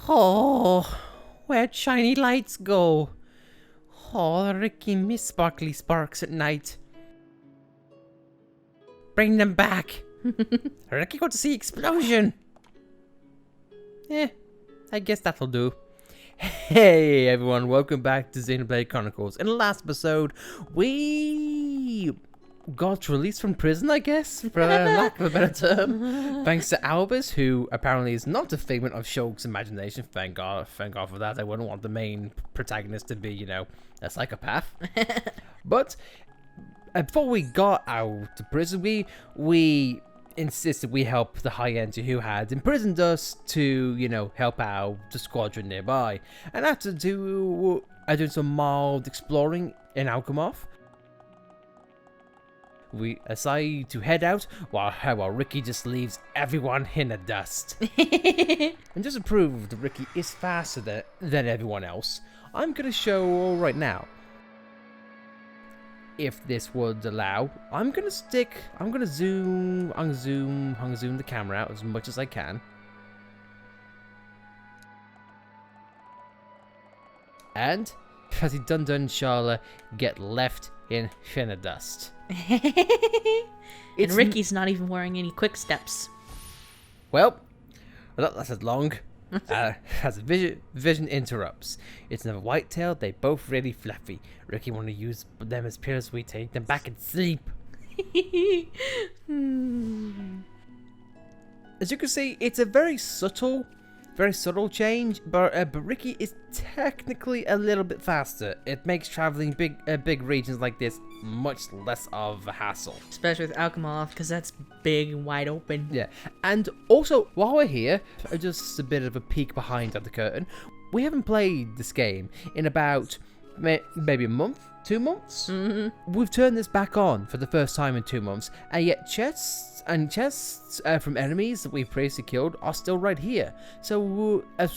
Oh, where'd shiny lights go? Oh, Ricky miss sparkly sparks at night. Bring them back. Ricky got to see explosion. I guess that'll do. Hey everyone, welcome back to Xenoblade Chronicles. In the last episode, we got released from prison, I guess, for lack of a better term, thanks to Albus, who apparently is not a figment of Shulk's imagination. Thank God for that. I wouldn't want the main protagonist to be, a psychopath. But before we got out of prison, we insisted we help the High Entia who had imprisoned us to, help out the squadron nearby. And after doing some mild exploring in Alchemoth, we decide to head out while Ricky just leaves everyone in the dust. And just to prove that Ricky is faster than everyone else, I'm going to show right now. If this would allow, I'm gonna zoom the camera out as much as I can. And Fatty Dun Charla get left in the dust. And Ricky's not even wearing any quick steps. Well, that lasted long. As vision interrupts. It's another whitetail. They both really fluffy. Ricky want to use them as pillows. We take them back and sleep. As you can see, it's a very subtle change, but Ricky is technically a little bit faster. It makes traveling big regions like this much less of a hassle. Especially with Alchemoth, because that's big and wide open. Yeah, and also, while we're here, just a bit of a peek behind the curtain, we haven't played this game in about maybe a month, 2 months? Mm-hmm. We've turned this back on for the first time in 2 months, and yet chests from enemies that we've previously killed are still right here. So it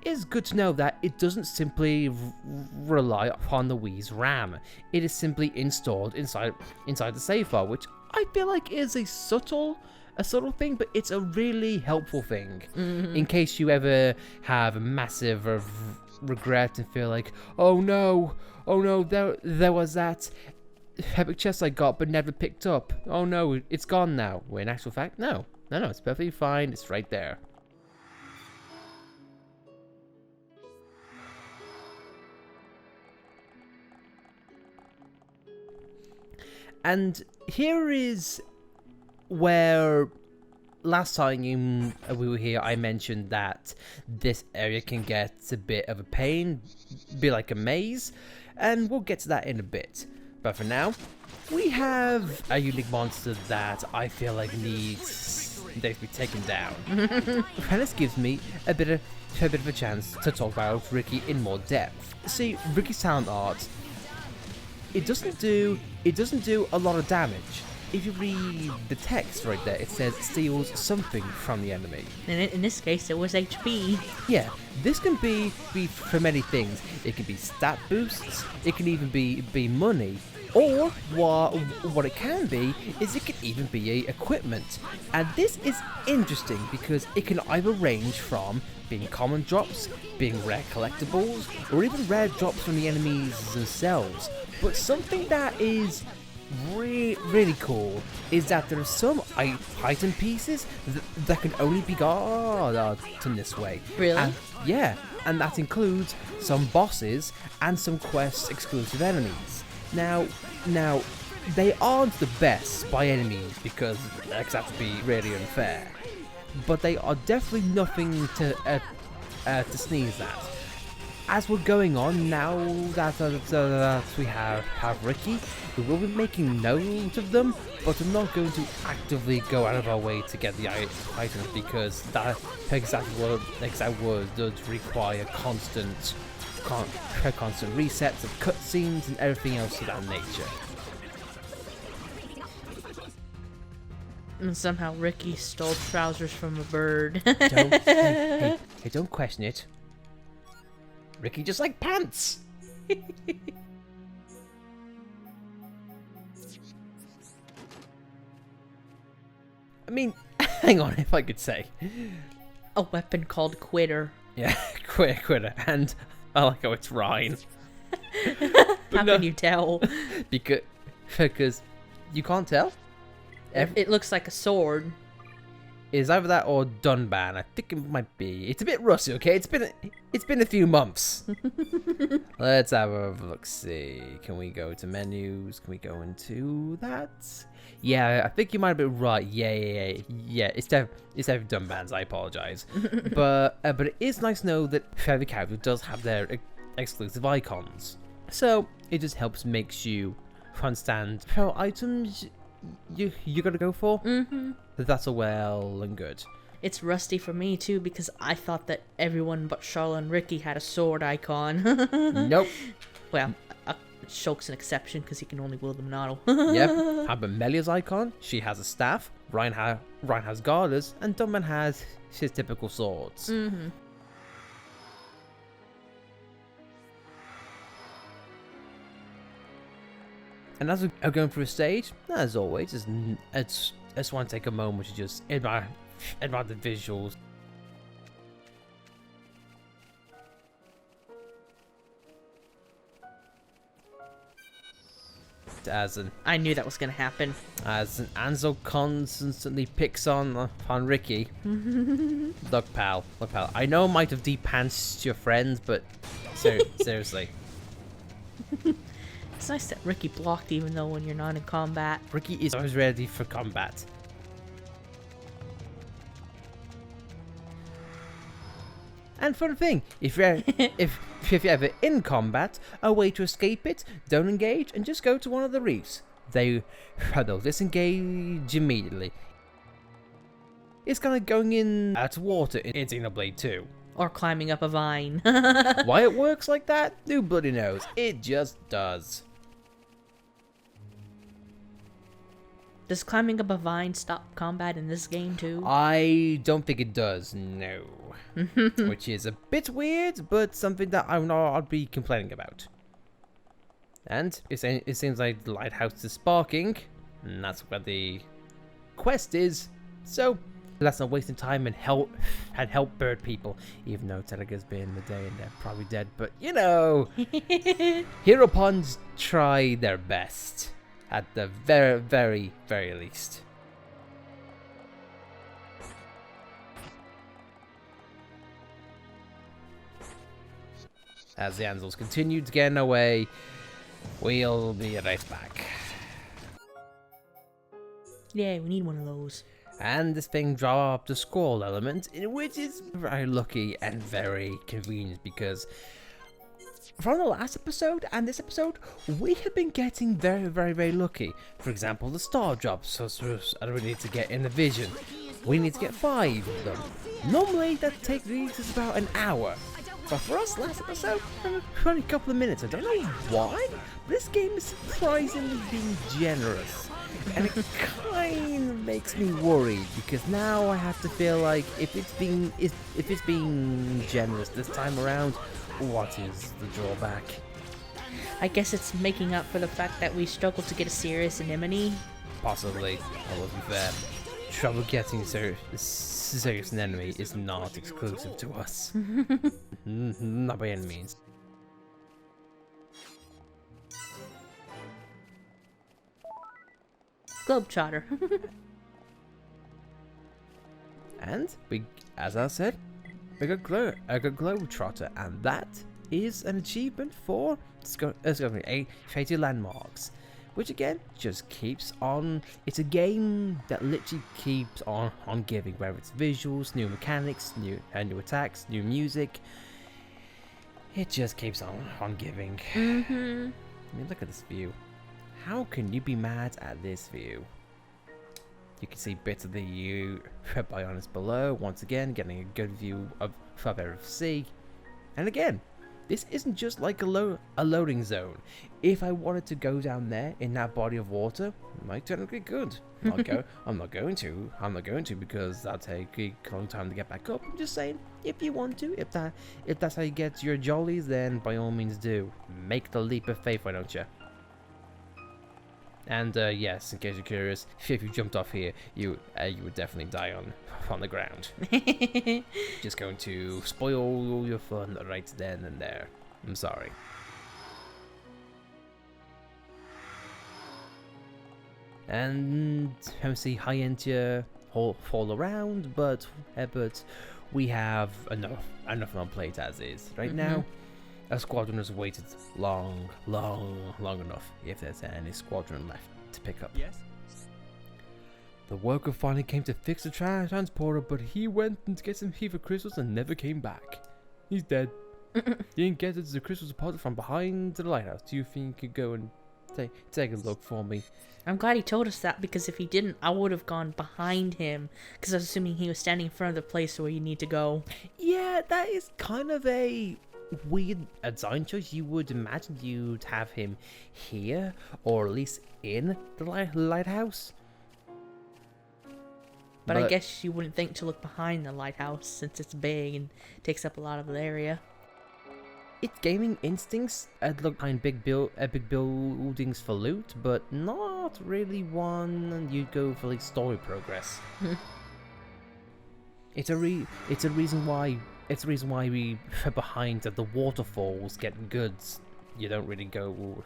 is good to know that it doesn't simply rely upon the Wii's RAM. It is simply installed inside the save file, which I feel like is a subtle thing, but it's a really helpful thing. Mm-hmm. In case you ever have a massive regret and feel like, oh no, there was that epic chest I got but never picked up. Oh no, it's gone now. Well, in actual fact, no, it's perfectly fine. It's right there. And here is where last time we were here, I mentioned that this area can get a bit of a pain, be like a maze, and we'll get to that in a bit. But for now, we have a unique monster that I feel like needs to be taken down. And this gives me a bit of a chance to talk about Ricky in more depth. See, Ricky's talent art, it doesn't do a lot of damage. If you read the text right there, it says steals something from the enemy. And in this case, it was HP. Yeah, this can be for many things. It can be stat boosts, it can even be money, or what it can be is it can even be a equipment. And this is interesting because it can either range from being common drops, being rare collectibles, or even rare drops from the enemies themselves. But something that is really cool is that there are some item pieces that can only be gotten this way. Really? Yeah, and that includes some bosses and some quest exclusive enemies. Now they aren't the best by any means, because that would be really unfair, but they are definitely nothing to sneeze at. As we're going on, now that we have Ricky, we will be making note of them, but we're not going to actively go out of our way to get the items, because that exact word does require constant resets of cutscenes and everything else of that nature. And somehow Ricky stole trousers from a bird. Hey, don't question it. Ricky just like pants. I mean, hang on, if I could say. A weapon called Quitter. Yeah, quitter. And I like how it's Rhine. How can you tell? Because you can't tell. It looks like a sword. Is either that or Dunban. I think it might be. It's a bit rusty, okay? It's been a few months. Let's have a look. See, can we go to menus? Can we go into that? Yeah, I think you might have been right. Yeah. It's definitely Dunban's. I apologize, but it is nice to know that every character does have their exclusive icons. So it just helps makes you understand how items you gotta go for. That's all well and good. It's rusty for me too because I thought that everyone but Charlotte and Ricky had a sword icon. Nope. Well, Shulk's an exception because he can only wield the Monado. Yep. How about Melia's icon? She has a staff. Ryan has garters, and Dunban has his typical swords. And as we're going through a stage, as always, I just want to take a moment to just admire the visuals. I knew that was going to happen. As an Ansel constantly picks on Ricky. Look, pal. I know I might have deep-pantsed your friends, but seriously. It's nice that Ricky blocked even though when you're not in combat. Ricky is always ready for combat. And fun thing, if you're ever in combat, a way to escape it, don't engage and just go to one of the reefs. They'll disengage immediately. It's kind of going in out of water in Xenoblade 2. Or climbing up a vine. Why it works like that? Who bloody knows? It just does. Does climbing up a vine stop combat in this game too? I don't think it does, no. Which is a bit weird, but something that I'll be complaining about. And it seems like the lighthouse is sparking, and that's where the quest is. So let's not waste time and help bird people. Even though Tenega's been in the day and they're probably dead, but you know, hero pawns try their best at the very, very, very least. As the Ansels continue to get away, we'll be right back. Yeah, we need one of those. And this thing dropped a scroll element, which is very lucky and very convenient because from the last episode and this episode, we have been getting very, very, very lucky. For example, the star drops, so I don't need to get in the vision. We need to get 5 of them. Normally, that takes us about an hour. But for us, last episode, only a couple of minutes. I don't know why, but this game is surprisingly being generous. And it kind of makes me worried because now I have to feel like if it's being generous this time around, what is the drawback? I guess it's making up for the fact that we struggled to get a serious anemone. Possibly. I will be fair. Trouble getting a serious enemy is not exclusive to us. Not by any means. Globetrotter. And as I said, we got Globetrotter, and that is an achievement for discovering 80 landmarks, which again just keeps on. It's a game that literally keeps on giving, whether it's visuals, new mechanics, new attacks, new music. It just keeps on giving. I mean, look at this view. How can you be mad at this view? You can see bits of the Bionis below. Once again, getting a good view of Eryth Sea. And again, this isn't just like a loading zone. If I wanted to go down there in that body of water, it might technically good. I'm not going to because that'll take a long time to get back up. I'm just saying, if you want to, if that's how you get your jollies, then by all means do. Make the leap of faith, why don't you? And yes, in case you're curious, if you jumped off here, you would definitely die on the ground. Just going to spoil all your fun right then and there. I'm sorry. And let see, High Entia fall around, but we have enough on plate as is. Right now, a squadron has waited long enough, if there's any squadron left to pick up. Yes? The worker finally came to fix the transporter, but he went and get some heat for crystals and never came back. He's dead. He didn't get the crystals deposit from behind the lighthouse. Do you think you could go and take a look for me? I'm glad he told us that, because if he didn't, I would have gone behind him, because I was assuming he was standing in front of the place where you need to go. Yeah, that is kind of a weird design choice. You would imagine you'd have him here, or at least in the lighthouse. But I guess you wouldn't think to look behind the lighthouse, since it's big and takes up a lot of the area. Its gaming instincts look behind big buildings for loot, but not really one you'd go for like story progress. It's a reason why we behind the waterfalls get goods. You don't really go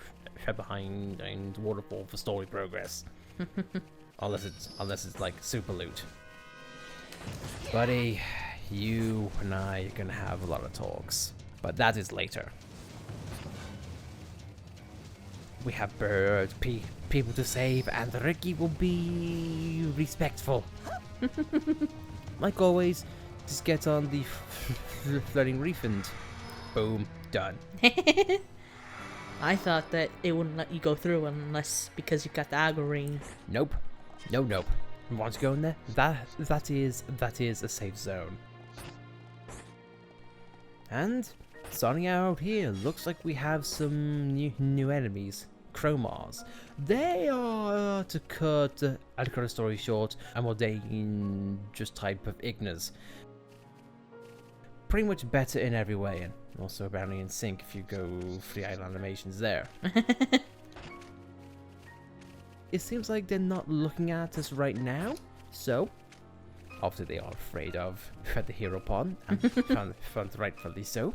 behind the waterfall for story progress, unless it's like super loot. Buddy, you and I are gonna have a lot of talks. But that is later. We have birds, people to save, and Ricky will be respectful. Like always, just get on the floating reef and boom, done. I thought that it wouldn't let you go through unless because you got the aggro ring. Nope. Nope. Want to go in there? That is a safe zone. And starting out here, looks like we have some new enemies, Chromars. They are, to cut a story short, a more dangerous type of Ignas. Pretty much better in every way, and also apparently in sync if you go free idle animations there. It seems like they're not looking at us right now, so obviously they are afraid of the hero pawn, and found rightfully so.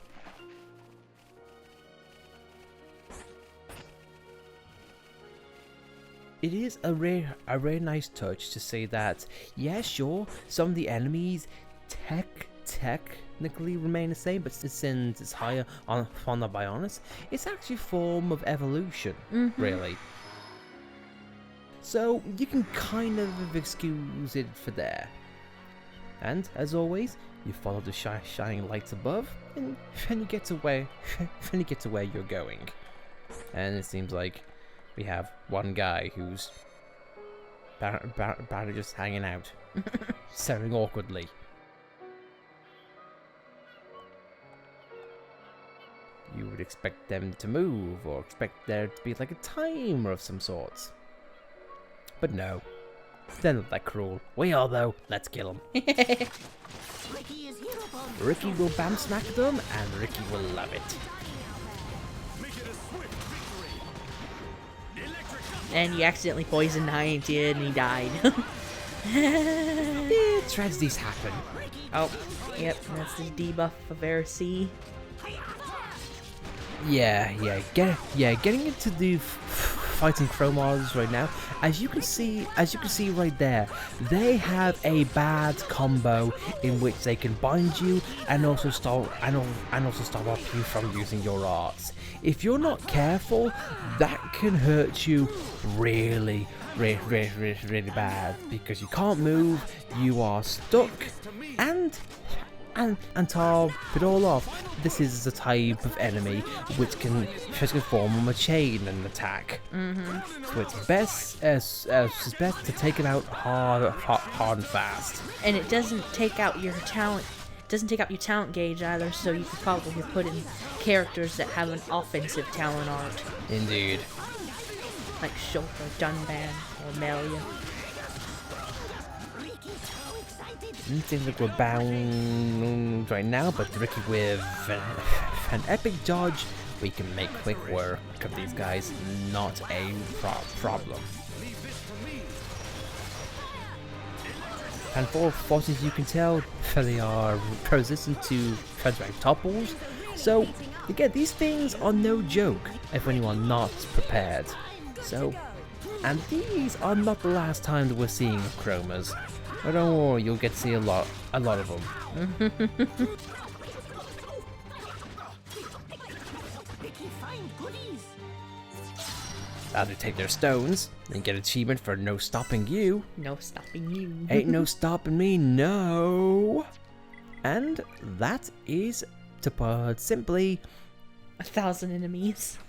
It is a very nice touch to say that, yeah, sure, some of the enemies technically remain the same, but since it's higher on the Bionis, it's actually a form of evolution, really. So you can kind of excuse it for there. And as always, you follow the shining lights above, and you get to where you're going. And it seems like we have one guy who's apparently just hanging out, staring awkwardly. You would expect them to move, or expect there to be like a timer of some sorts. But no, they're not that cruel. We are though. Let's kill them. Ricky will bam smack them, and Ricky will love it. And you accidentally poisoned High Entia and he died. Yeah, tragedies happen. Oh, yep, that's the debuff of Eryth Sea. Getting into the fighting Chromars right now. As you can see right there, they have a bad combo in which they can bind you and also stop you from using your arts. If you're not careful, that can hurt you really bad, because you can't move, you are stuck, and top it all off, this is the type of enemy which can form a chain and attack. So it's best to take it out hard and fast. And it doesn't take out your talent. Doesn't take out your talent gauge either, so you could probably put in characters that have an offensive talent art. Indeed. Like Shulk or Dunban or Melia. It seems like we're bound right now, but Ricky with an epic dodge we can make quick work of these guys. Not a problem. And for forces, you can tell they are resistant to transparent topples. So again, these things are no joke if anyone not prepared. So, and these are not the last time that we're seeing chromas. But don't worry, you'll get to see a lot of them. Either take their stones and get achievement for no stopping you. No stopping you. Ain't no stopping me, no. And that is, to put simply, 1,000 enemies.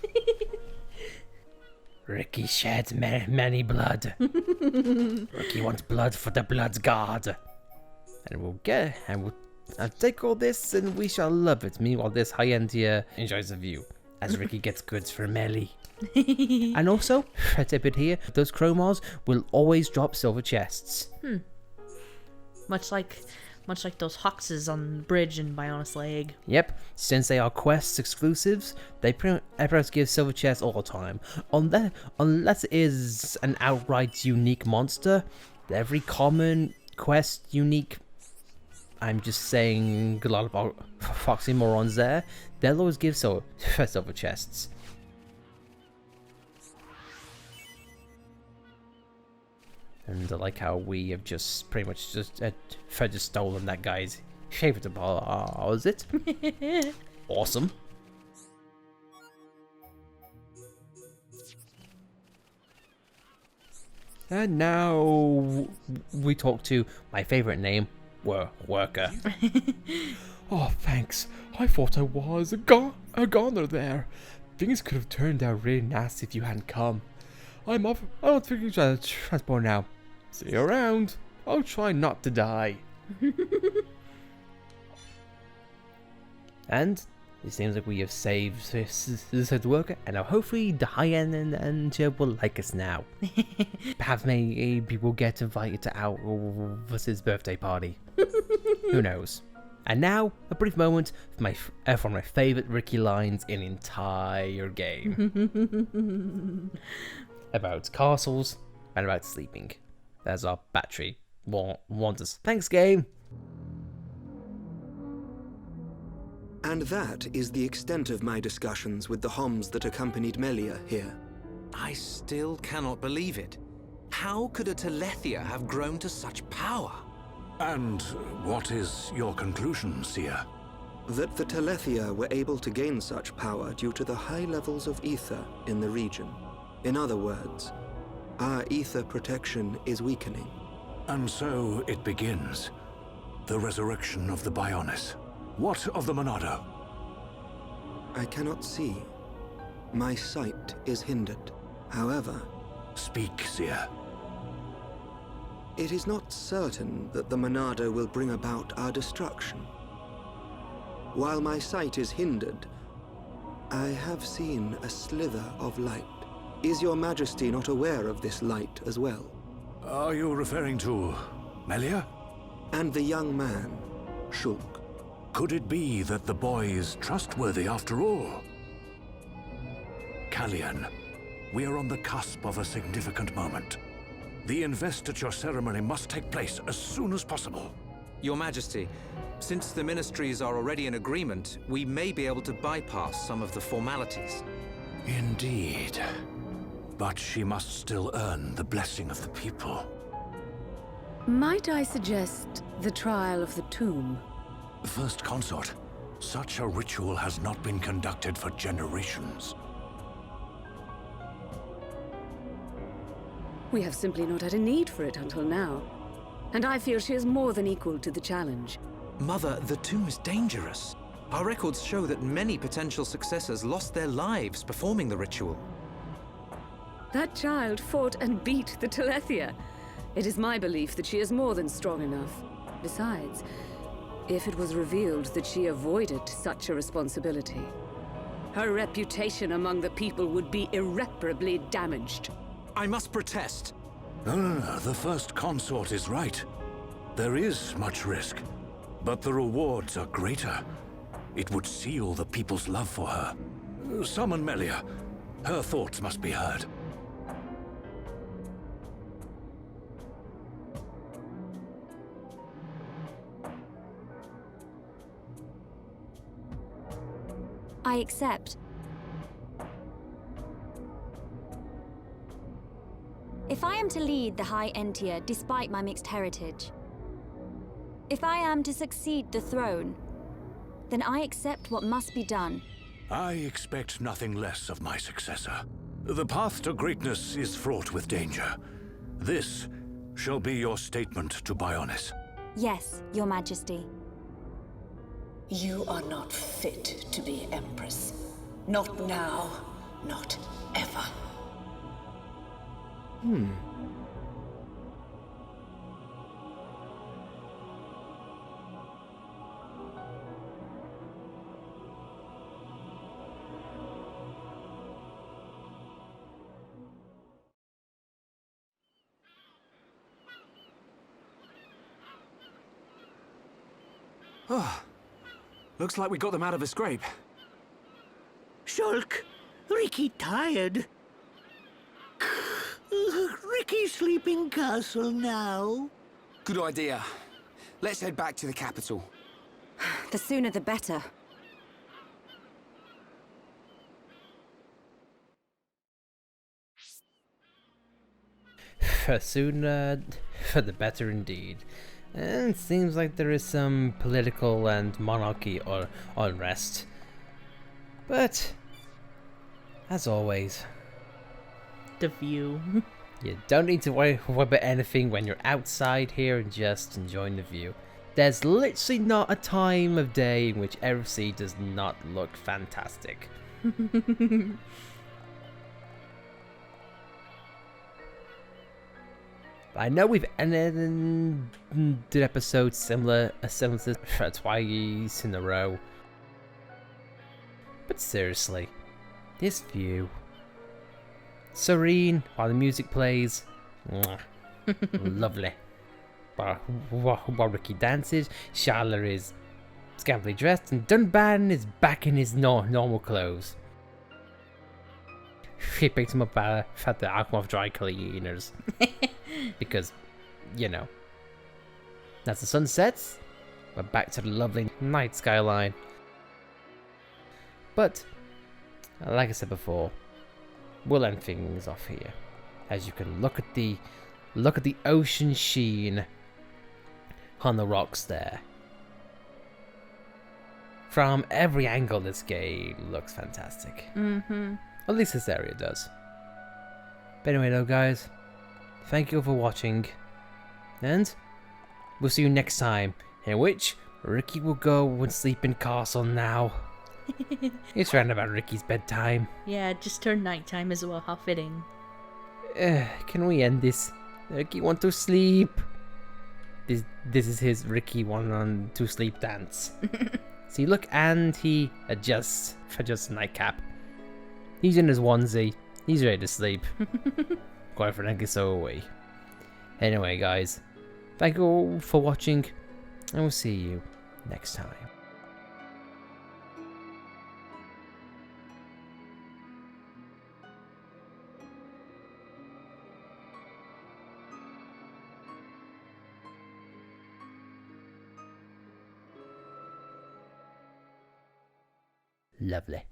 Ricky sheds many blood. Ricky wants blood for the blood's god. And we'll take all this and we shall love it. Meanwhile, this High Entia enjoys the view as Ricky gets goods for Melly. And also, a tip here, those chromars will always drop silver chests. Much like those Hoxes on the bridge in Bionis Lake. Yep, since they are quests exclusives, they pretty much give silver chests all the time. Unless it is an outright unique monster, every common quest unique, I'm just saying a lot of foxy morons there, they'll always give silver chests. And I like how we have just pretty much just stolen that guy's favorite deposit. Awesome. And now we talk to my favorite name, Worker. Oh, thanks. I thought I was a goner there. Things could have turned out really nasty if you hadn't come. I'm off. I don't think you try to transport now. See you around. I'll try not to die. And it seems like we have saved this worker, and now hopefully the High Entia will like us now. Perhaps maybe we'll get invited to Alvis's birthday party. Who knows? And now, a brief moment for my favorite Ricky lines in the entire game. About castles and about sleeping. There's our battery. Want us. Thanks, game. And that is the extent of my discussions with the Homs that accompanied Melia here. I still cannot believe it. How could a Telethia have grown to such power? And what is your conclusion, Seer? That the Telethia were able to gain such power due to the high levels of ether in the region. In other words, our ether protection is weakening. And so it begins. The resurrection of the Bionis. What of the Monado? I cannot see. My sight is hindered. However... Speak, Seer. It is not certain that the Monado will bring about our destruction. While my sight is hindered, I have seen a slither of light. Is your Majesty not aware of this light as well? Are you referring to Melia? And the young man, Shulk. Could it be that the boy is trustworthy after all? Kallian, we are on the cusp of a significant moment. The investiture ceremony must take place as soon as possible. Your Majesty, since the ministries are already in agreement, we may be able to bypass some of the formalities. Indeed. But she must still earn the blessing of the people. Might I suggest the trial of the tomb? First Consort, such a ritual has not been conducted for generations. We have simply not had a need for it until now. And I feel she is more than equal to the challenge. Mother, the tomb is dangerous. Our records show that many potential successors lost their lives performing the ritual. That child fought and beat the Telethia. It is my belief that she is more than strong enough. Besides, if it was revealed that she avoided such a responsibility, her reputation among the people would be irreparably damaged. I must protest. No, the First Consort is right. There is much risk, but the rewards are greater. It would seal the people's love for her. Summon Melia. Her thoughts must be heard. I accept. If I am to lead the High Entia despite my mixed heritage, if I am to succeed the throne, then I accept what must be done. I expect nothing less of my successor. The path to greatness is fraught with danger. This shall be your statement to Bionis. Yes, Your Majesty. You are not fit to be Empress. Not now, not ever. Looks like we got them out of a scrape. Shulk, Ricky tired. Ricky sleeping castle now. Good idea. Let's head back to the capital. The sooner the better. The sooner, the better indeed. And it seems like there is some political and monarchy or unrest. But, as always, The view. you don't need to worry about anything when you're outside here and just enjoying the view. There's literally not a time of day in which Eryth Sea does not look fantastic. I know we've ended episodes similar to twice in a row. But seriously, this view. Serene while the music plays. Mwah. Lovely. While Ricky dances, Charlotte is scantily dressed and Dunban is back in his normal clothes. He picks him up at the Aquamoth dry cleaners. Because, you know. As the sun sets, we're back to the lovely night skyline. But, like I said before, we'll end things off here. As you can look at the ocean sheen on the rocks there. From every angle, this game looks fantastic. At least this area does. But anyway though, guys, thank you for watching, and we'll see you next time, in which Ricky will go and sleep in castle now. It's round about Ricky's bedtime. Yeah, just turned nighttime as well, how fitting. Can we end this? Ricky want to sleep. This is his Ricky want to sleep dance. See, look, and he adjusts a nightcap. He's in his onesie. He's ready to sleep. Quite frankly, so are we. Anyway, guys, thank you all for watching, and we'll see you next time. Lovely.